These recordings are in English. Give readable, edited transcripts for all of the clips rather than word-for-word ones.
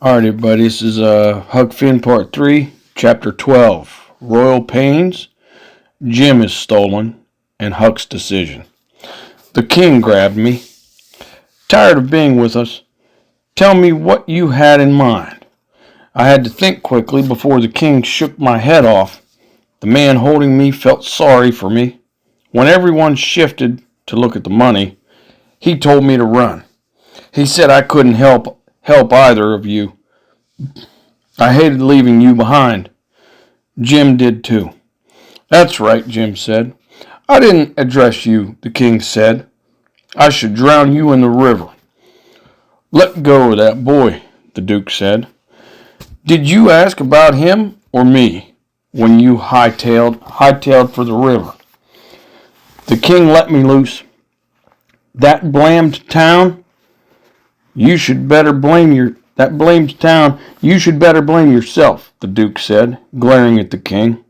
Alright, everybody, this is Huck Finn Part 3, Chapter 12, Royal Pains, Jim is Stolen, and Huck's Decision. The king grabbed me. Tired of being with us? Tell me what you had in mind. I had to think quickly before the king shook my head off. The man holding me felt sorry for me. When everyone shifted to look at the money, he told me to run. He said I couldn't help either of you. I hated leaving you behind. Jim did too. That's right, Jim said. I didn't address you, the king said. I should drown you in the river. Let go of that boy, the duke said. Did you ask about him or me when you hightailed for the river? The king let me loose. That blamed town? You should better blame yourself, the duke said, glaring at the king.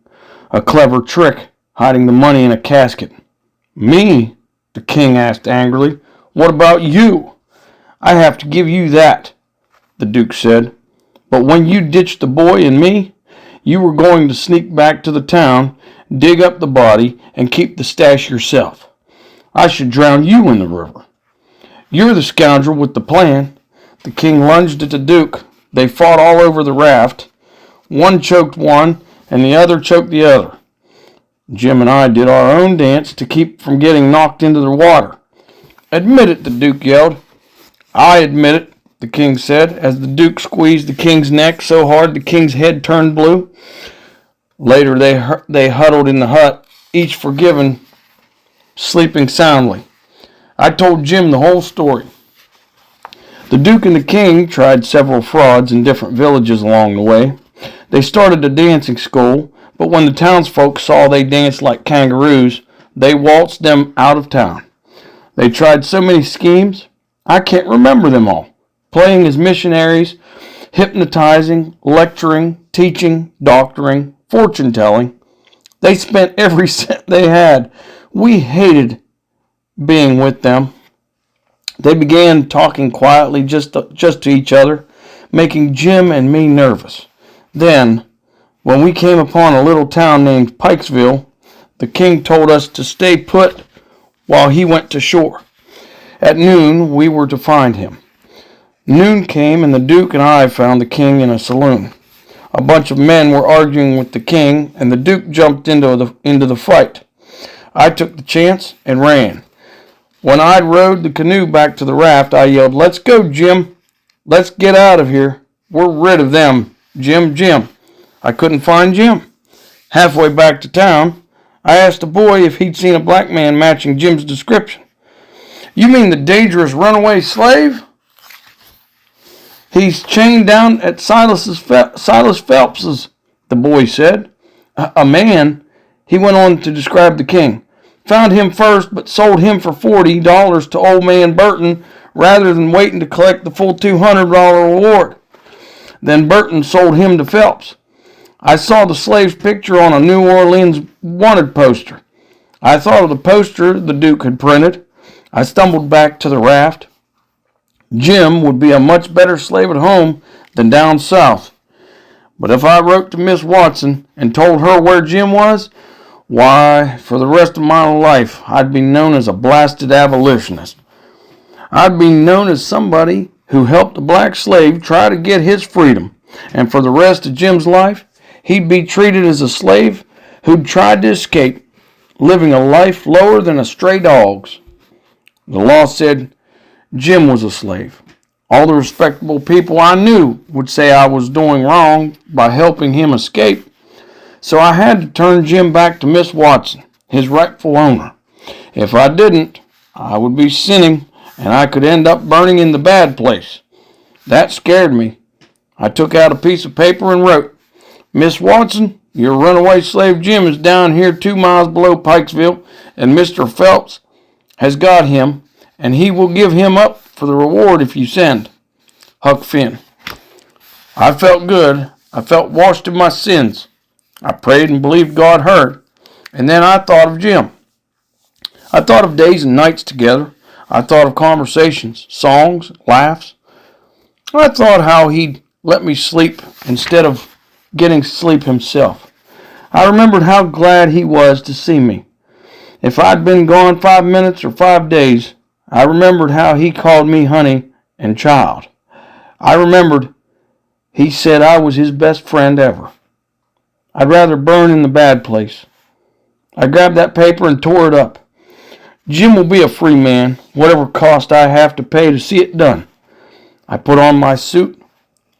A clever trick, hiding the money in a casket. Me? The king asked angrily. What about you? I have to give you that, the duke said. But when you ditched the boy and me, you were going to sneak back to the town, dig up the body, and keep the stash yourself. I should drown you in the river. You're the scoundrel with the plan. The king lunged at the duke. They fought all over the raft. One choked one, and the other choked the other. Jim and I did our own dance to keep from getting knocked into the water. Admit it, the duke yelled. I admit it, the king said, as the duke squeezed the king's neck so hard the king's head turned blue. Later they huddled in the hut, each forgiven, sleeping soundly. I told Jim the whole story. The duke and the king tried several frauds in different villages along the way. They started a dancing school, but when the townsfolk saw they danced like kangaroos, they waltzed them out of town. They tried so many schemes, I can't remember them all. Playing as missionaries, hypnotizing, lecturing, teaching, doctoring, fortune-telling. They spent every cent they had. We hated being with them. They began talking quietly just to each other, making Jim and me nervous. Then, when we came upon a little town named Pikesville, the king told us to stay put while he went to shore. At noon, we were to find him. Noon came, and the duke and I found the king in a saloon. A bunch of men were arguing with the king, and the duke jumped into the fight. I took the chance and ran. When I'd rowed the canoe back to the raft, I yelled, Let's go, Jim. Let's get out of here. We're rid of them. Jim. I couldn't find Jim. Halfway back to town, I asked a boy if he'd seen a black man matching Jim's description. You mean the dangerous runaway slave? He's chained down at Silas Phelps's, the boy said. A man, he went on to describe the king. Found him first, but sold him for $40 to old man Burton rather than waiting to collect the full $200 reward. Then Burton sold him to Phelps. I saw the slave's picture on a New Orleans wanted poster. I thought of the poster the Duke had printed. I stumbled back to the raft. Jim would be a much better slave at home than down south. But if I wrote to Miss Watson and told her where Jim was, why, for the rest of my life, I'd be known as a blasted abolitionist. I'd be known as somebody who helped a black slave try to get his freedom, and for the rest of Jim's life, he'd be treated as a slave who'd tried to escape, living a life lower than a stray dog's. The law said Jim was a slave. All the respectable people I knew would say I was doing wrong by helping him escape. So I had to turn Jim back to Miss Watson, his rightful owner. If I didn't, I would be sinning, and I could end up burning in the bad place. That scared me. I took out a piece of paper and wrote, Miss Watson, your runaway slave Jim is down here 2 miles below Pikesville, and Mr. Phelps has got him, and he will give him up for the reward if you send. Huck Finn. I felt good. I felt washed of my sins. I prayed and believed God heard. And then I thought of Jim. I thought of days and nights together. I thought of conversations, songs, laughs. I thought how he'd let me sleep instead of getting sleep himself. I remembered how glad he was to see me. If I'd been gone 5 minutes or 5 days, I remembered how he called me honey and child. I remembered he said I was his best friend ever. I'd rather burn in the bad place. I grabbed that paper and tore it up. Jim will be a free man, whatever cost I have to pay to see it done. I put on my suit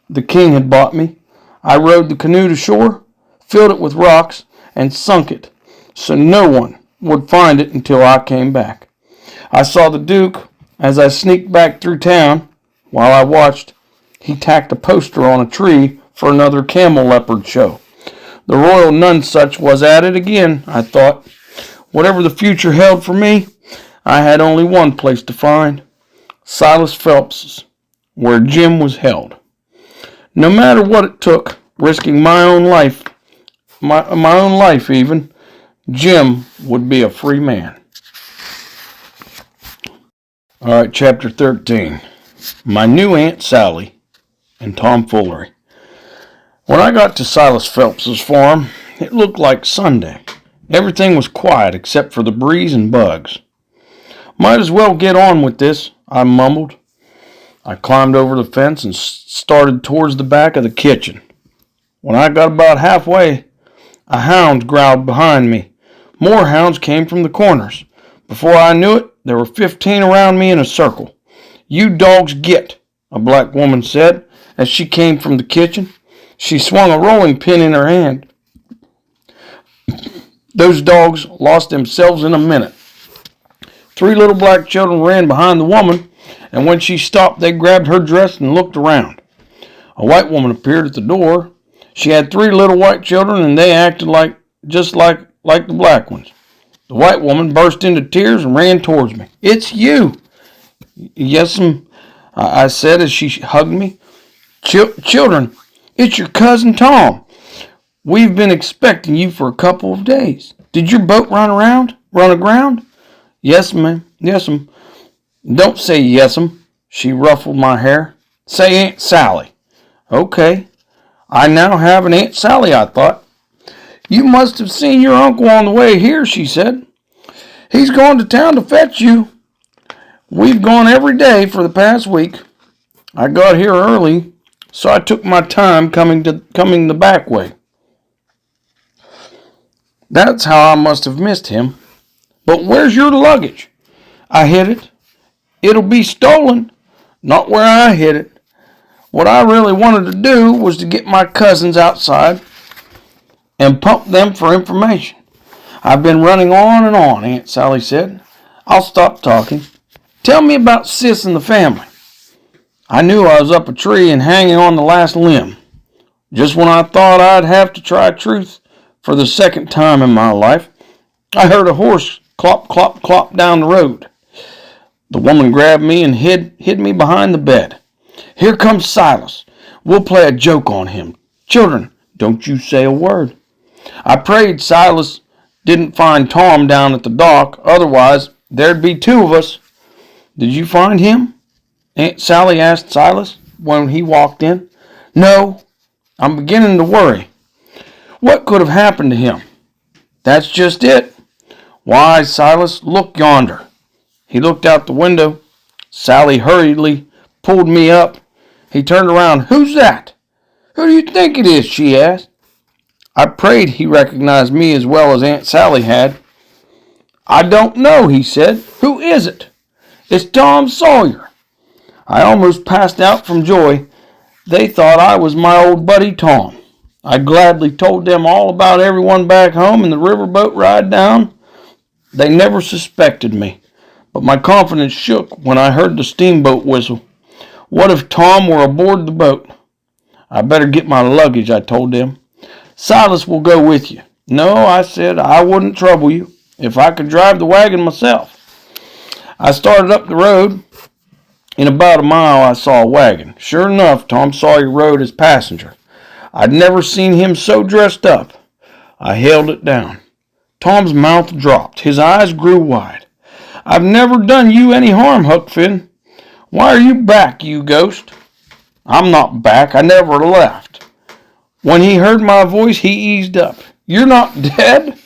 the king had bought me. I rowed the canoe to shore, filled it with rocks, and sunk it so no one would find it until I came back. I saw the Duke as I sneaked back through town. While I watched, he tacked a poster on a tree for another camel leopard show. The Royal Nonsuch was at it again, I thought. Whatever the future held for me, I had only one place to find: Silas Phelps's, where Jim was held. No matter what it took, risking my own life even, Jim would be a free man. All right, chapter 13. My new Aunt Sally and tomfoolery. When I got to Silas Phelps's farm, it looked like Sunday. Everything was quiet except for the breeze and bugs. Might as well get on with this, I mumbled. I climbed over the fence and started towards the back of the kitchen. When I got about halfway, a hound growled behind me. More hounds came from the corners. Before I knew it, there were 15 around me in a circle. "You dogs get," a black woman said as she came from the kitchen. She swung a rolling pin in her hand. Those dogs lost themselves in a minute. 3 little black children ran behind the woman, and when she stopped, they grabbed her dress and looked around. A white woman appeared at the door. She had 3 little white children, and they acted just like the black ones. The white woman burst into tears and ran towards me. "It's you." "Yes'm," I said as she hugged me. Children, it's your cousin Tom. We've been expecting you for a couple of days. Did your boat run aground?" "Yes, ma'am. Yes'm." "Don't say yes'm." She ruffled my hair. "Say Aunt Sally." "Okay. I now have an Aunt Sally," I thought. "You must have seen your uncle on the way here," she said. "He's gone to town to fetch you. We've gone every day for the past week. I got here early, so I took my time coming the back way." That's how I must have missed him. "But where's your luggage?" "I hid it." "It'll be stolen." "Not where I hid it." What I really wanted to do was to get my cousins outside and pump them for information. "I've been running on and on," Aunt Sally said. "I'll stop talking. Tell me about Sis and the family." I knew I was up a tree and hanging on the last limb. Just when I thought I'd have to try truth for the second time in my life, I heard a horse clop, clop, clop down the road. The woman grabbed me and hid me behind the bed. "Here comes Silas. We'll play a joke on him. Children, don't you say a word." I prayed Silas didn't find Tom down at the dock, otherwise there'd be 2 of us. "Did you find him?" Aunt Sally asked Silas when he walked in. "No, I'm beginning to worry. What could have happened to him?" "That's just it." "Why, Silas, look yonder." He looked out the window. Sally hurriedly pulled me up. He turned around. "Who's that?" "Who do you think it is?" she asked. I prayed he recognized me as well as Aunt Sally had. "I don't know," he said. "Who is it?" "It's Tom Sawyer." I almost passed out from joy. They thought I was my old buddy Tom. I gladly told them all about everyone back home and the riverboat ride down. They never suspected me, but my confidence shook when I heard the steamboat whistle. What if Tom were aboard the boat? "I better get my luggage," I told them. "Silas will go with you." "No," I said, "I wouldn't trouble you if I could drive the wagon myself." I started up the road. In about a mile I saw a wagon. Sure enough, Tom Sawyer rode as passenger. I'd never seen him so dressed up. I hailed it down. Tom's mouth dropped. His eyes grew wide. "I've never done you any harm, Huck Finn. Why are you back, you ghost?" I'm not back. I never left. When he heard my voice, he eased up. You're not dead?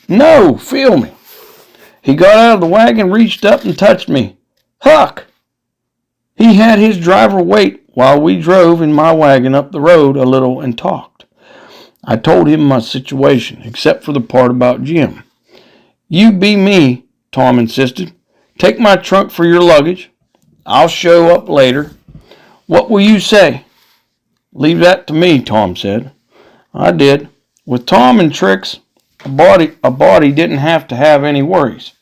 No, feel me. He got out of the wagon, reached up, and touched me. Huck! He had his driver wait while we drove in my wagon up the road a little and talked. I told him my situation, except for the part about Jim. You be me, Tom insisted. Take my trunk for your luggage. I'll show up later. What will you say? Leave that to me, Tom said. I did. With Tom and tricks, a body didn't have to have any worries.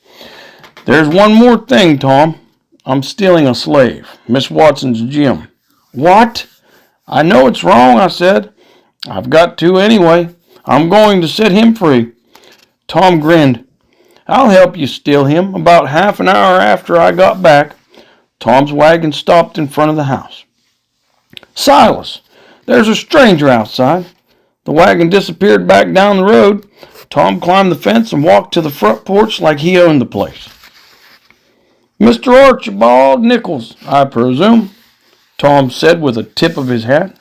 There's one more thing, Tom. I'm stealing a slave, Miss Watson's Jim. What? I know it's wrong, I said. I've got to anyway. I'm going to set him free. Tom grinned. I'll help you steal him. About half an hour after I got back, Tom's wagon stopped in front of the house. Silas, there's a stranger outside. The wagon disappeared back down the road. Tom climbed the fence and walked to the front porch like he owned the place. Mr. Archibald Nichols, I presume, Tom said with a tip of his hat.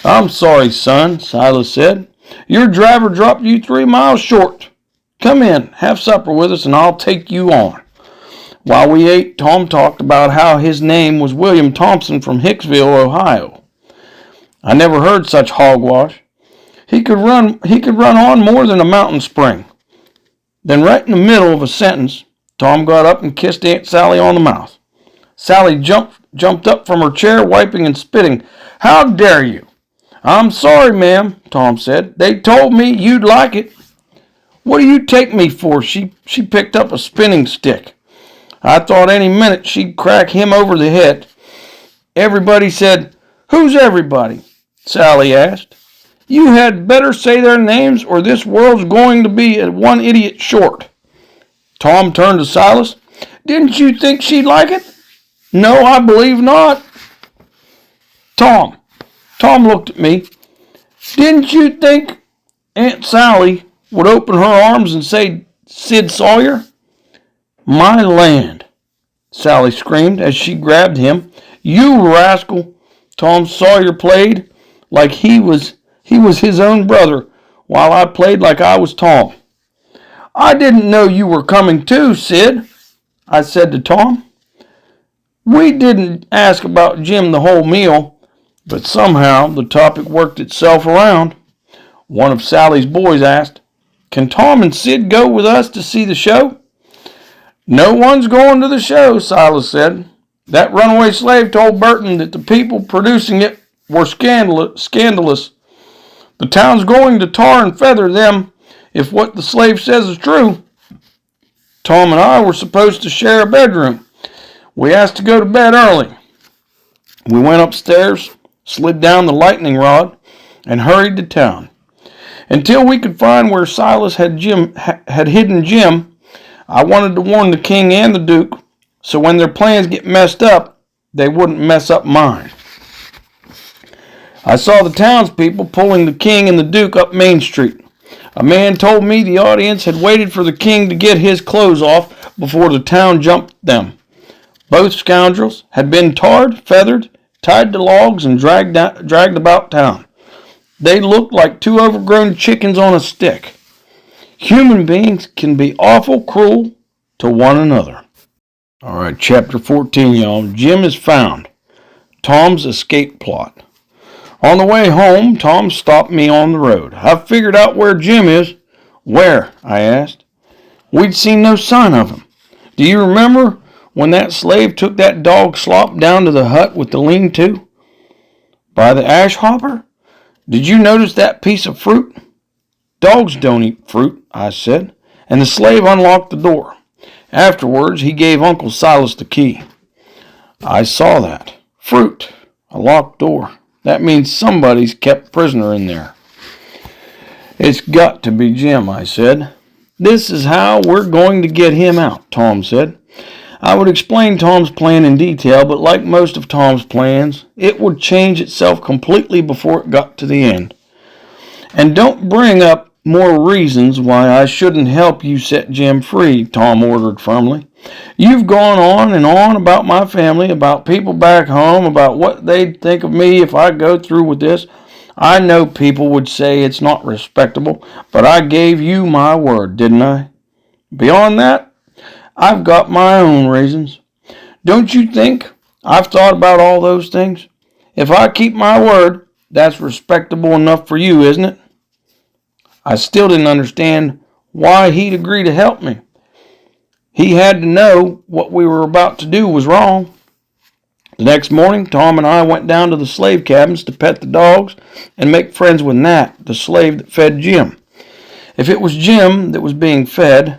I'm sorry, son, Silas said. Your driver dropped you 3 miles short. Come in, have supper with us, and I'll take you on. While we ate, Tom talked about how his name was William Thompson from Hicksville, Ohio. I never heard such hogwash. He could run on more than a mountain spring. Then right in the middle of a sentence, Tom got up and kissed Aunt Sally on the mouth. Sally jumped up from her chair, wiping and spitting. How dare you? I'm sorry, ma'am, Tom said. They told me you'd like it. What do you take me for? She picked up a spinning stick. I thought any minute she'd crack him over the head. Everybody said, Who's everybody? Sally asked. You had better say their names or this world's going to be one idiot short. Tom turned to Silas. Didn't you think she'd like it? No, I believe not. Tom looked at me. Didn't you think Aunt Sally would open her arms and say, Sid Sawyer? My land, Sally screamed as she grabbed him. You rascal. Tom Sawyer played like he was his own brother, while I played like I was Tom. I didn't know you were coming too, Sid, I said to Tom. We didn't ask about Jim the whole meal, but somehow the topic worked itself around. One of Sally's boys asked, Can Tom and Sid go with us to see the show? No one's going to the show, Silas said. That runaway slave told Burton that the people producing it were scandalous. The town's going to tar and feather them if what the slave says is true. Tom and I were supposed to share a bedroom. We asked to go to bed early. We went upstairs, slid down the lightning rod, and hurried to town. Until we could find where Silas had hidden Jim, I wanted to warn the king and the duke, so when their plans get messed up, they wouldn't mess up mine. I saw the townspeople pulling the king and the duke up Main Street. A man told me the audience had waited for the king to get his clothes off before the town jumped them. Both scoundrels had been tarred, feathered, tied to logs, and dragged about town. They looked like 2 overgrown chickens on a stick. Human beings can be awful cruel to one another. All right, chapter 14, y'all. Jim is found. Tom's escape plot. On the way home, Tom stopped me on the road. I've figured out where Jim is. Where? I asked. We'd seen no sign of him. Do you remember when that slave took that dog Slop down to the hut with the lean-to? By the ash hopper? Did you notice that piece of fruit? Dogs don't eat fruit, I said, and the slave unlocked the door. Afterwards, he gave Uncle Silas the key. I saw that. Fruit. A locked door. That means somebody's kept prisoner in there. It's got to be Jim, I said. This is how we're going to get him out, Tom said. I would explain Tom's plan in detail, but like most of Tom's plans, it would change itself completely before it got to the end. And don't bring up more reasons why I shouldn't help you set Jim free," Tom ordered firmly. "You've gone on about my family, about people back home, about what they'd think of me if I go through with this. I know people would say it's not respectable, but I gave you my word, didn't I? Beyond that, I've got my own reasons. Don't you think I've thought about all those things? If I keep my word, that's respectable enough for you, isn't it?" I still didn't understand why he'd agree to help me. He had to know what we were about to do was wrong. The next morning, Tom and I went down to the slave cabins to pet the dogs and make friends with Nat, the slave that fed Jim. If it was Jim that was being fed,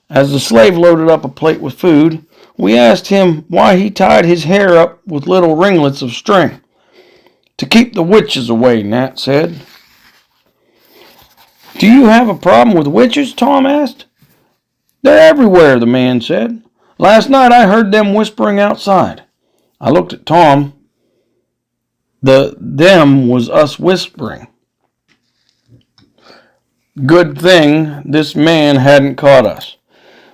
as the slave loaded up a plate with food, we asked him why he tied his hair up with little ringlets of string. "To keep the witches away," Nat said. "Do you have a problem with witches?" Tom asked. "They're everywhere," the man said. "Last night I heard them whispering outside." I looked at Tom. The "them" was us whispering. Good thing this man hadn't caught us.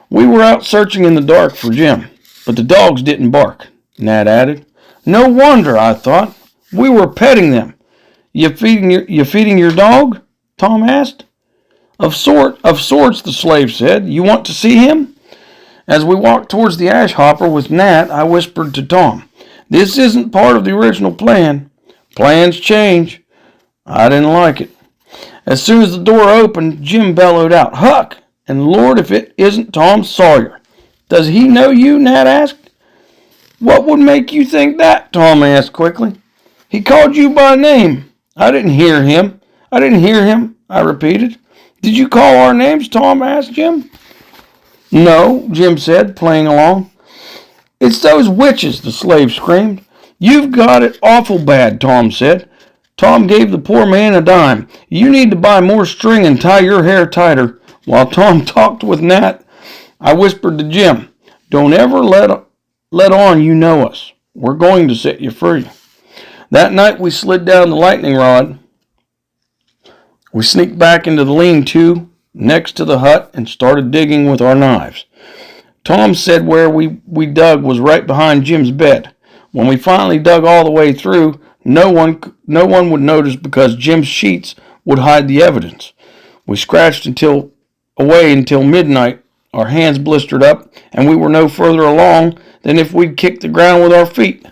"We were out searching in the dark for Jim, but the dogs didn't bark," Nat added. "No wonder," I thought. "We were petting them." You feeding your dog?" Tom asked. Of sorts, the slave said. "You want to see him?" As we walked towards the ash hopper with Nat, I whispered to Tom, "This isn't part of the original plan. Plans change." I didn't like it. As soon as the door opened, Jim bellowed out, "Huck!" And Lord, if it isn't Tom Sawyer. "Does he know you?" Nat asked. "What would make you think that?" Tom asked quickly. "He called you by name." I didn't hear him, I repeated. "Did you call our names?" Tom asked Jim. "No," Jim said, playing along. "It's those witches," the slave screamed. "You've got it awful bad," Tom said. Tom gave the poor man a dime. "You need to buy more string and tie your hair tighter." While Tom talked with Nat, I whispered to Jim, "Don't ever let on you know us. We're going to set you free." That night we slid down the lightning rod. We sneaked back into the lean-to next to the hut and started digging with our knives. Tom said where we dug was right behind Jim's bed. When we finally dug all the way through, no one would notice because Jim's sheets would hide the evidence. We scratched away until midnight. Our hands blistered up, and we were no further along than if we'd kicked the ground with our feet.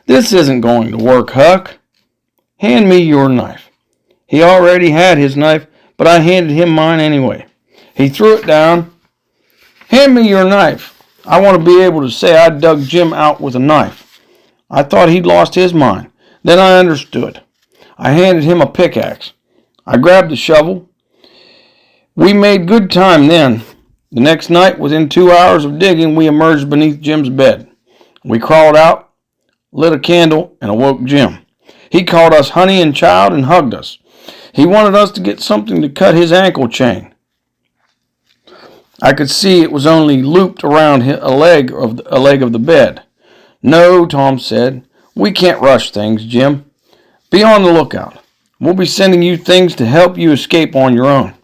"This isn't going to work, Huck." "Hand me your knife." He already had his knife, but I handed him mine anyway. He threw it down. "Hand me your knife. I want to be able to say I dug Jim out with a knife." I thought he'd lost his mind. Then I understood. I handed him a pickaxe. I grabbed the shovel. We made good time then. The next night, within 2 hours of digging, we emerged beneath Jim's bed. We crawled out, lit a candle, and awoke Jim. He called us honey and child and hugged us. He wanted us to get something to cut his ankle chain. I could see it was only looped around a leg of the bed. "No," Tom said. "We can't rush things, Jim. Be on the lookout. We'll be sending you things to help you escape on your own."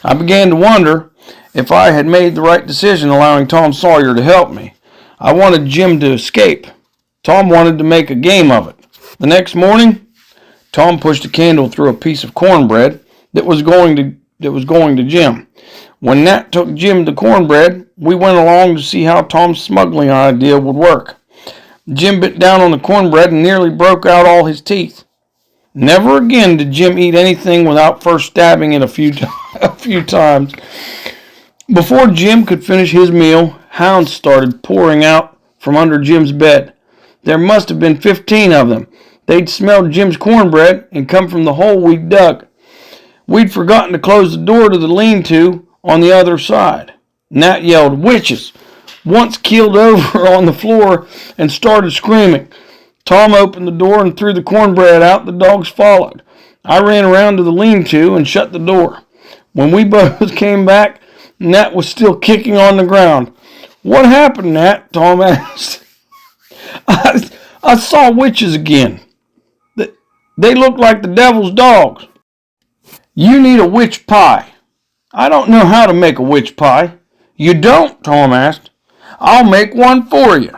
I began to wonder if I had made the right decision allowing Tom Sawyer to help me. I wanted Jim to escape. Tom wanted to make a game of it. The next morning, Tom pushed a candle through a piece of cornbread that was going to Jim. When Nat took Jim the cornbread, we went along to see how Tom's smuggling idea would work. Jim bit down on the cornbread and nearly broke out all his teeth. Never again did Jim eat anything without first stabbing it a few times. Before Jim could finish his meal, hounds started pouring out from under Jim's bed. There must have been 15 of them. They'd smelled Jim's cornbread and come from the hole we'd dug. We'd forgotten to close the door to the lean-to on the other side. Nat yelled, "Witches!" Once keeled over on the floor and started screaming. Tom opened the door and threw the cornbread out. The dogs followed. I ran around to the lean-to and shut the door. When we both came back, Nat was still kicking on the ground. "What happened, Nat?" Tom asked. I saw witches again. They looked like the devil's dogs. You need a witch pie. I don't know how to make a witch pie. You don't? Tom asked. I'll make one for you.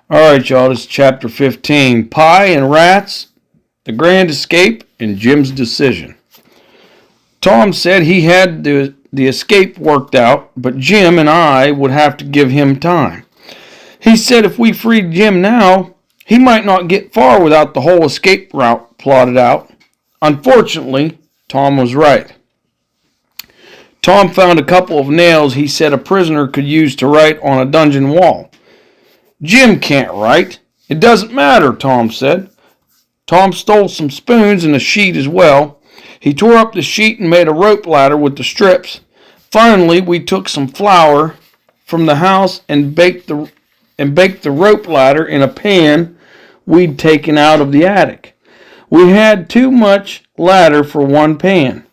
All right, y'all, this is chapter 15, Pie and Rats, The Grand Escape, and Jim's Decision. Tom said he had the escape worked out, but Jim and I would have to give him time. He said if we freed Jim now, he might not get far without the whole escape route plotted out. Unfortunately, Tom was right. Tom found a couple of nails he said a prisoner could use to write on a dungeon wall. Jim can't write. It doesn't matter, Tom said. Tom stole some spoons and a sheet as well. He tore up the sheet and made a rope ladder with the strips. Finally, we took some flour from the house and baked the rope ladder in a pan we'd taken out of the attic. We had too much ladder for one pan.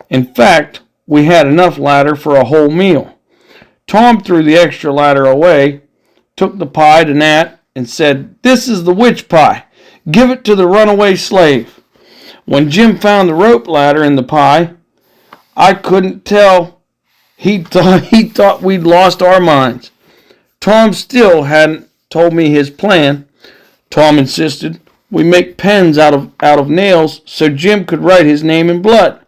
In fact, we had enough ladder for a whole meal. Tom threw the extra ladder away, took the pie to Nat, and said, "This is the witch pie. Give it to the runaway slave." When Jim found the rope ladder in the pie, I couldn't tell. He thought we'd lost our minds. Tom still hadn't told me his plan. Tom insisted we make pens out of nails so Jim could write his name in blood.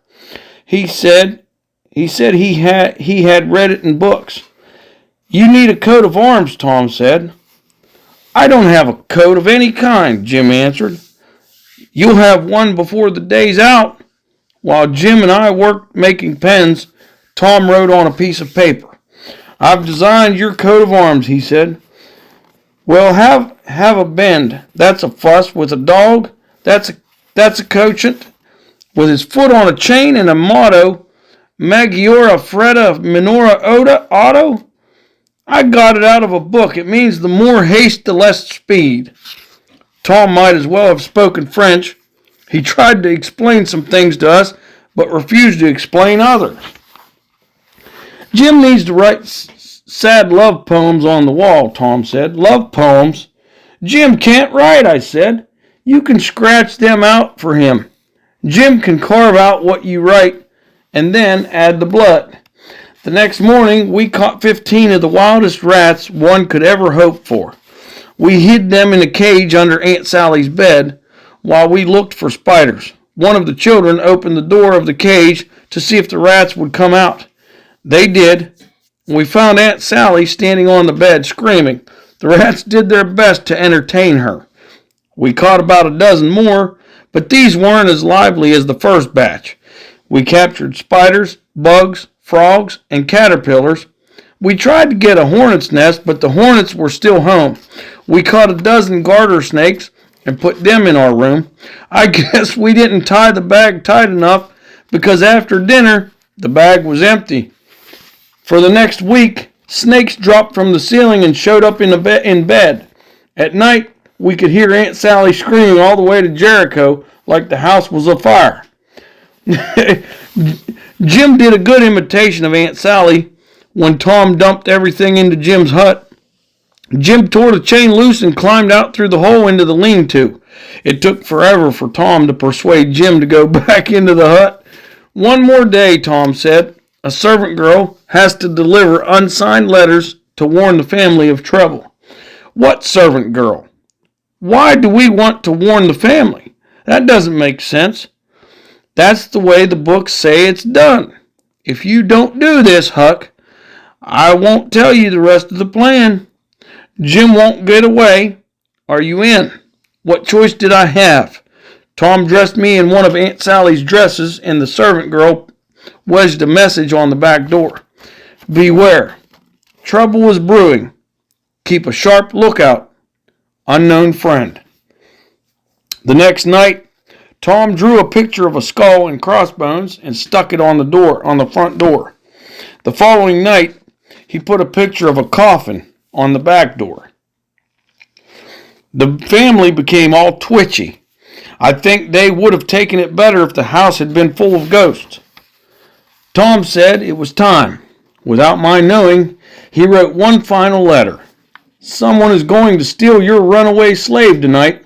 He said he had read it in books. You need a coat of arms, Tom said. I don't have a coat of any kind, Jim answered. You'll have one before the day's out. While Jim and I worked making pens, Tom wrote on a piece of paper. I've designed your coat of arms, he said. Well, have a bend. That's a fuss with a dog. That's a couchant with his foot on a chain and a motto, Magiora Freda Minora Oda Auto. I got it out of a book. It means the more haste, the less speed. Tom might as well have spoken French. He tried to explain some things to us, but refused to explain others. Jim needs to write sad love poems on the wall, Tom said. Love poems? Jim can't write, I said. You can scratch them out for him. Jim can carve out what you write and then add the blood. The next morning, we caught 15 of the wildest rats one could ever hope for. We hid them in a cage under Aunt Sally's bed while we looked for spiders. One of the children opened the door of the cage to see if the rats would come out. They did. We found Aunt Sally standing on the bed screaming. The rats did their best to entertain her. We caught about a dozen more, but these weren't as lively as the first batch. We captured spiders, bugs, frogs, and caterpillars. We tried to get a hornet's nest, but the hornets were still home. We caught a dozen garter snakes and put them in our room. I guess we didn't tie the bag tight enough because after dinner, the bag was empty. For the next week, snakes dropped from the ceiling and showed up in bed. At night, we could hear Aunt Sally screaming all the way to Jericho like the house was afire. Jim did a good imitation of Aunt Sally when Tom dumped everything into Jim's hut. Jim tore the chain loose and climbed out through the hole into the lean-to. It took forever for Tom to persuade Jim to go back into the hut. One more day, Tom said. A servant girl has to deliver unsigned letters to warn the family of trouble. What servant girl? Why do we want to warn the family? That doesn't make sense. That's the way the books say it's done. If you don't do this, Huck, I won't tell you the rest of the plan. Jim won't get away. Are you in? What choice did I have? Tom dressed me in one of Aunt Sally's dresses, and the servant girl wedged a message on the back door. Beware. Trouble is brewing. Keep a sharp lookout. Unknown friend. The next night, Tom drew a picture of a skull and crossbones and stuck it on the front door. The following night, he put a picture of a coffin on the back door. The family became all twitchy. I think they would have taken it better if the house had been full of ghosts. Tom said it was time. Without my knowing, he wrote one final letter. Someone is going to steal your runaway slave tonight.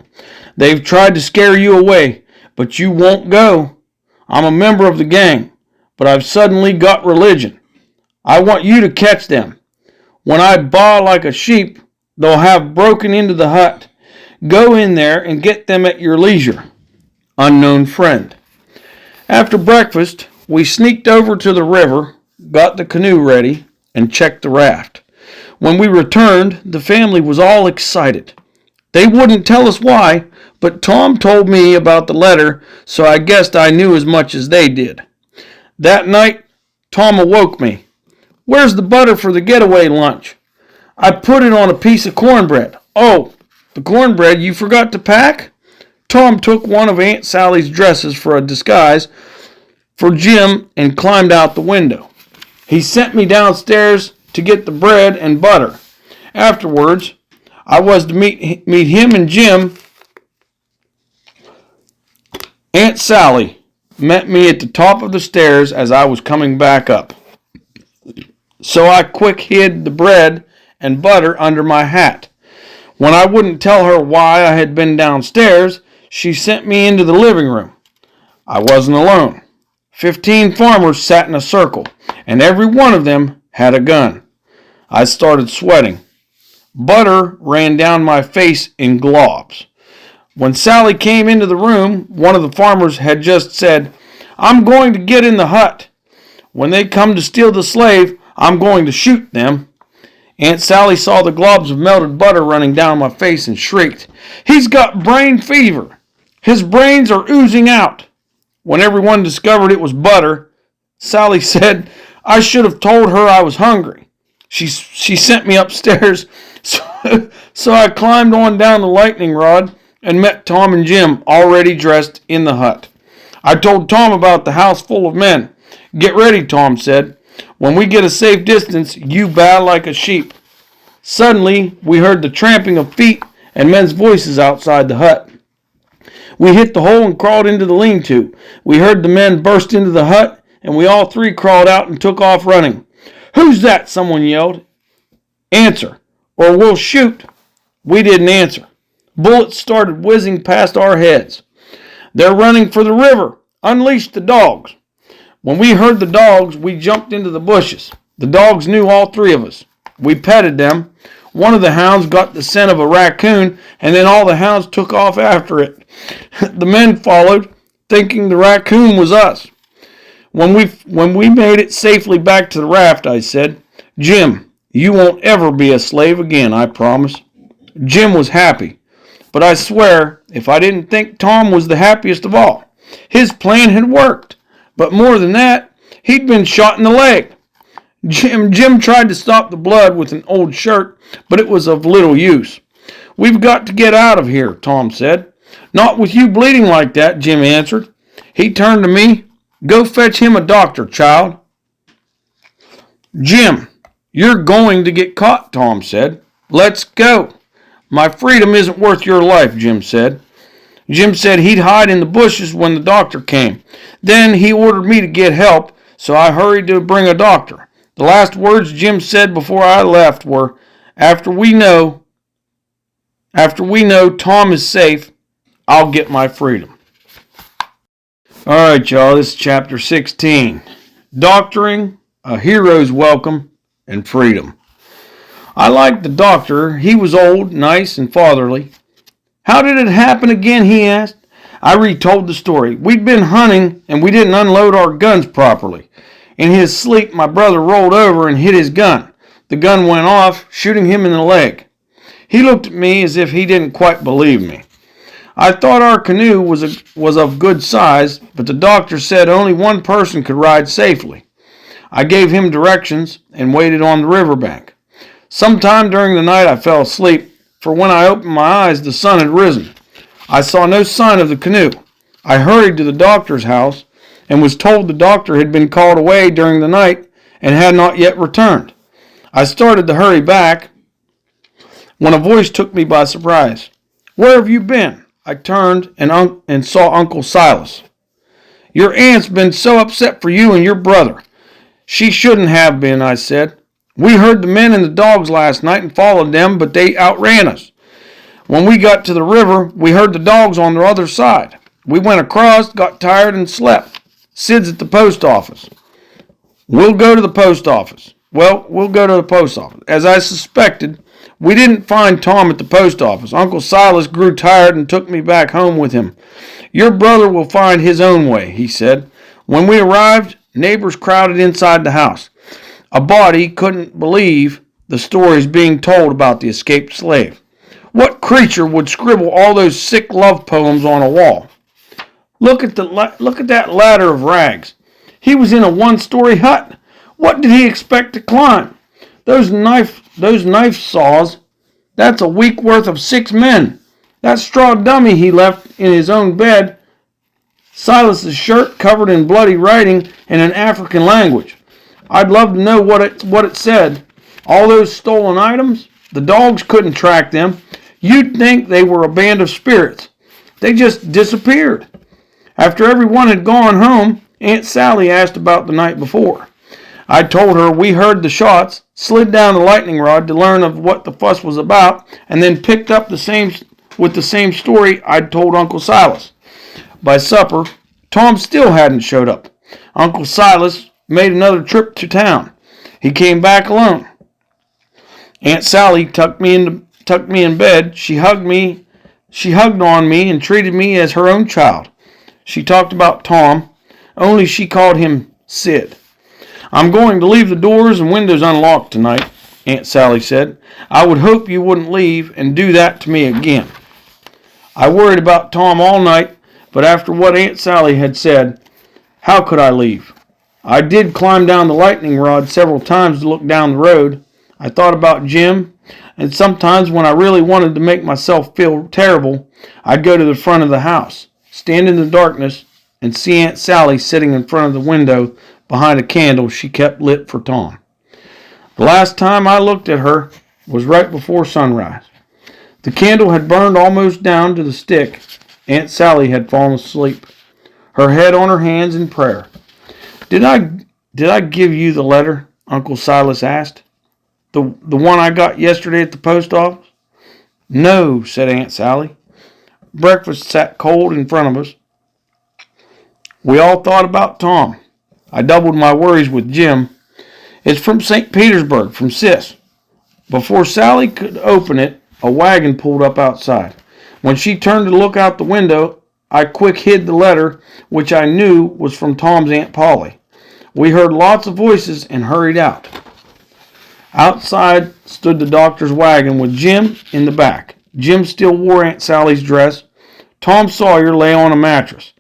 They've tried to scare you away, but you won't go. I'm a member of the gang, but I've suddenly got religion. I want you to catch them. When I baa like a sheep, they'll have broken into the hut. Go in there and get them at your leisure. Unknown friend. After breakfast, we sneaked over to the river, got the canoe ready, and checked the raft. When we returned, the family was all excited. They wouldn't tell us why, but Tom told me about the letter, so I guessed I knew as much as they did. That night, Tom awoke me. Where's the butter for the getaway lunch? I put it on a piece of cornbread. Oh, the cornbread you forgot to pack? Tom took one of Aunt Sally's dresses for a disguise for Jim and climbed out the window. He sent me downstairs to get the bread and butter. Afterwards, I was to meet him and Jim. Aunt Sally met me at the top of the stairs as I was coming back up. So I quick hid the bread and butter under my hat. When I wouldn't tell her why I had been downstairs, she sent me into the living room. I wasn't alone. 15 farmers sat in a circle, and every one of them had a gun. I started sweating. Butter ran down my face in globs. When Sally came into the room, one of the farmers had just said, I'm going to get in the hut. When they come to steal the slave, I'm going to shoot them. Aunt Sally saw the globs of melted butter running down my face and shrieked, He's got brain fever. His brains are oozing out. When everyone discovered it was butter, Sally said, I should have told her I was hungry. She sent me upstairs, so I climbed on down the lightning rod and met Tom and Jim already dressed in the hut. I told Tom about the house full of men. Get ready, Tom said. When we get a safe distance, you baa like a sheep. Suddenly, we heard the tramping of feet and men's voices outside the hut. We hit the hole and crawled into the lean-to. We heard the men burst into the hut, and we all three crawled out and took off running. Who's that? Someone yelled. Answer, or we'll shoot. We didn't answer. Bullets started whizzing past our heads. They're running for the river. Unleash the dogs. When we heard the dogs, we jumped into the bushes. The dogs knew all three of us. We petted them. One of the hounds got the scent of a raccoon, and then all the hounds took off after it. The men followed, thinking the raccoon was us. When we made it safely back to the raft, I said, Jim, you won't ever be a slave again, I promise. Jim was happy, but I swear, if I didn't think Tom was the happiest of all. His plan had worked, but more than that, he'd been shot in the leg. Jim tried to stop the blood with an old shirt, but it was of little use. We've got to get out of here, Tom said. Not with you bleeding like that, Jim answered. He turned to me. Go fetch him a doctor, child. Jim, you're going to get caught, Tom said. Let's go. My freedom isn't worth your life, Jim said. Jim said he'd hide in the bushes when the doctor came. Then he ordered me to get help, so I hurried to bring a doctor. The last words Jim said before I left were, after we know Tom is safe, I'll get my freedom. All right, y'all, this is chapter 16. Doctoring, a hero's welcome, and freedom. I liked the doctor. He was old, nice, and fatherly. How did it happen again, he asked. I retold the story. We'd been hunting, and we didn't unload our guns properly. In his sleep, my brother rolled over and hit his gun. The gun went off, shooting him in the leg. He looked at me as if he didn't quite believe me. I thought our canoe was of good size, but the doctor said only one person could ride safely. I gave him directions and waited on the riverbank. Sometime during the night I fell asleep, for when I opened my eyes the sun had risen. I saw no sign of the canoe. I hurried to the doctor's house and was told the doctor had been called away during the night and had not yet returned. I started to hurry back when a voice took me by surprise. Where have you been? I turned and saw Uncle Silas. Your aunt's been so upset for you and your brother. She shouldn't have been, I said. We heard the men and the dogs last night and followed them, but they outran us. When we got to the river, we heard the dogs on the other side. We went across, got tired, and slept. Sid's at the post office. We'll go to the post office. Well, we'll go to the post office. As I suspected, we didn't find Tom at the post office. Uncle Silas grew tired and took me back home with him. Your brother will find his own way, he said. When we arrived, neighbors crowded inside the house. A body couldn't believe the stories being told about the escaped slave. What creature would scribble all those sick love poems on a wall? Look at that ladder of rags. He was in a one-story hut. What did he expect to climb? Those knife saws, that's a week worth of 6 men. That straw dummy he left in his own bed. Silas's shirt covered in bloody writing in an African language. I'd love to know what it said. All those stolen items, the dogs couldn't track them. You'd think they were a band of spirits. They just disappeared. After everyone had gone home, Aunt Sally asked about the night before. I told her we heard the shots, slid down the lightning rod to learn of what the fuss was about, and then picked up with the same story I'd told Uncle Silas. By supper, Tom still hadn't showed up. Uncle Silas made another trip to town. He came back alone. Aunt Sally tucked me in bed. She hugged on me and treated me as her own child. She talked about Tom, only she called him Sid. I'm going to leave the doors and windows unlocked tonight, Aunt Sally said. I would hope you wouldn't leave and do that to me again. I worried about Tom all night, but after what Aunt Sally had said, how could I leave? I did climb down the lightning rod several times to look down the road. I thought about Jim, and sometimes when I really wanted to make myself feel terrible, I'd go to the front of the house, stand in the darkness, and see Aunt Sally sitting in front of the window behind a candle she kept lit for Tom. The last time I looked at her was right before sunrise. The candle had burned almost down to the stick. Aunt Sally had fallen asleep, her head on her hands in prayer. Did I give you the letter? Uncle Silas asked. The one I got yesterday at the post office? No, said Aunt Sally. Breakfast sat cold in front of us. We all thought about Tom. I doubled my worries with Jim. It's from St. Petersburg, from Sis. Before Sally could open it, a wagon pulled up outside. When she turned to look out the window, I quick hid the letter, which I knew was from Tom's Aunt Polly. We heard lots of voices and hurried out. Outside stood the doctor's wagon with Jim in the back. Jim still wore Aunt Sally's dress. Tom Sawyer lay on a mattress.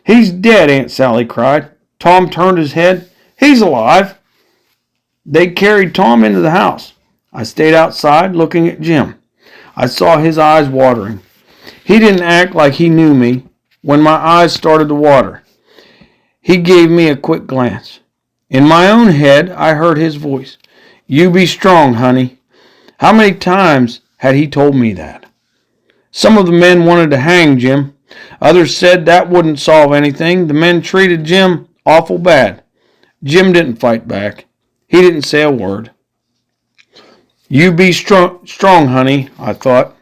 He's dead, Aunt Sally cried. Tom turned his head. He's alive. They carried Tom into the house. I stayed outside looking at Jim. I saw his eyes watering. He didn't act like he knew me when my eyes started to water. He gave me a quick glance. In my own head, I heard his voice. You be strong, honey. How many times had he told me that? Some of the men wanted to hang Jim. Others said that wouldn't solve anything. The men treated Jim awful bad. Jim didn't fight back. He didn't say a word. You be strong, honey, I thought.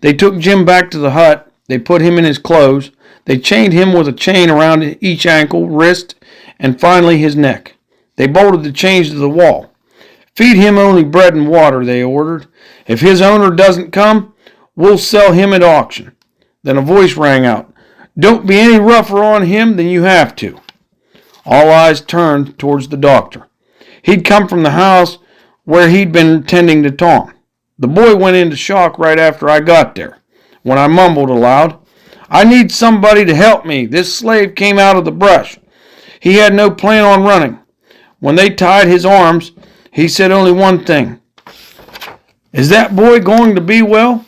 They took Jim back to the hut. They put him in his clothes. They chained him with a chain around each ankle, wrist, and finally his neck. They bolted the chains to the wall. Feed him only bread and water, they ordered. If his owner doesn't come, we'll sell him at auction. Then a voice rang out. Don't be any rougher on him than you have to. All eyes turned towards the doctor. He'd come from the house where he'd been tending to Tom. The boy went into shock right after I got there, when I mumbled aloud, I need somebody to help me. This slave came out of the brush. He had no plan on running. When they tied his arms, he said only one thing. Is that boy going to be well?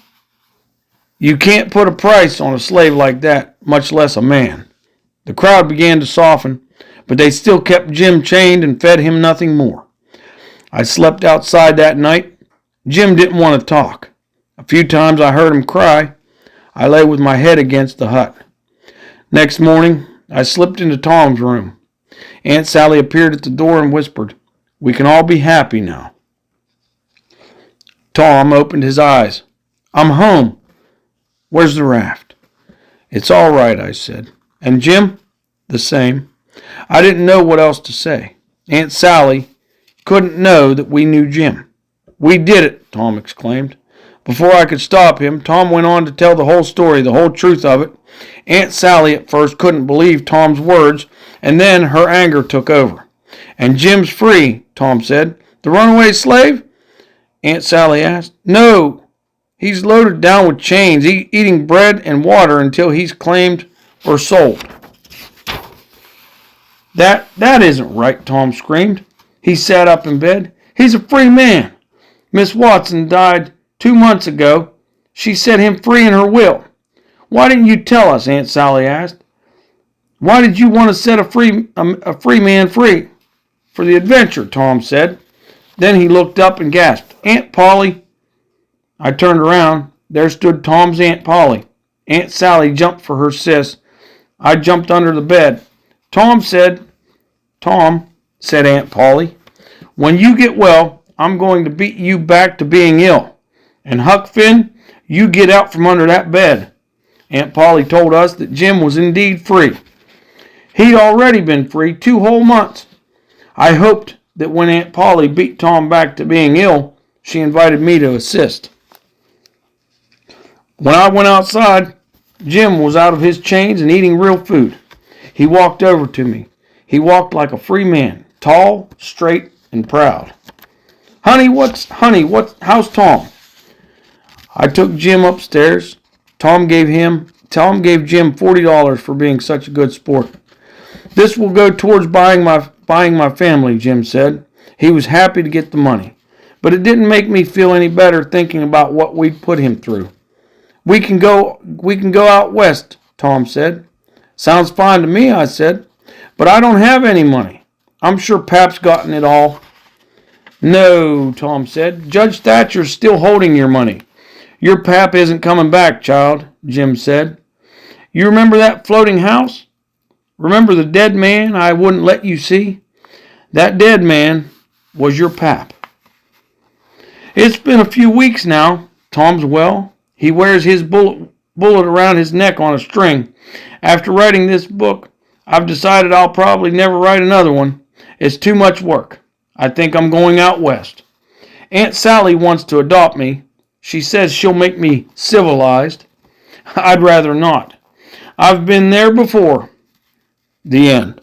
You can't put a price on a slave like that, much less a man. The crowd began to soften, but they still kept Jim chained and fed him nothing more. I slept outside that night. Jim didn't want to talk. A few times I heard him cry. I lay with my head against the hut. Next morning, I slipped into Tom's room. Aunt Sally appeared at the door and whispered, We can all be happy now. Tom opened his eyes. I'm home. Where's the raft? It's all right, I said. And Jim? The same. I didn't know what else to say. Aunt Sally couldn't know that we knew Jim. We did it, Tom exclaimed. Before I could stop him, Tom went on to tell the whole story, the whole truth of it. Aunt Sally at first couldn't believe Tom's words, and then her anger took over. And Jim's free, Tom said. The runaway slave? Aunt Sally asked. No, he's loaded down with chains, eating bread and water until he's claimed or sold. That isn't right, Tom screamed. He sat up in bed. He's a free man. Miss Watson died 2 months ago. She set him free in her will. Why didn't you tell us? Aunt Sally asked. Why did you want to set a free man free? For the adventure, Tom said. Then he looked up and gasped, Aunt Polly. I turned around. There stood Tom's Aunt Polly. Aunt Sally jumped for her sis. I jumped under the bed. Tom, said Aunt Polly, when you get well, I'm going to beat you back to being ill. And Huck Finn, you get out from under that bed. Aunt Polly told us that Jim was indeed free. He'd already been free 2 whole months. I hoped that when Aunt Polly beat Tom back to being ill, she invited me to assist. When I went outside, Jim was out of his chains and eating real food. He walked over to me. He walked like a free man, tall, straight, and proud. Honey, how's Tom? I took Jim upstairs. Tom gave Jim $40 for being such a good sport. This will go towards buying my family, Jim said. He was happy to get the money, but it didn't make me feel any better thinking about what we'd put him through. We can go out west, Tom said. Sounds fine to me, I said, but I don't have any money. I'm sure Pap's gotten it all. No, Tom said. Judge Thatcher's still holding your money. Your Pap isn't coming back, child, Jim said. You remember that floating house? Remember the dead man I wouldn't let you see? That dead man was your Pap. It's been a few weeks now. Tom's well. He wears his bullet around his neck on a string. After writing this book, I've decided I'll probably never write another one. It's too much work. I think I'm going out west. Aunt Sally wants to adopt me. She says she'll make me civilized. I'd rather not. I've been there before. The end.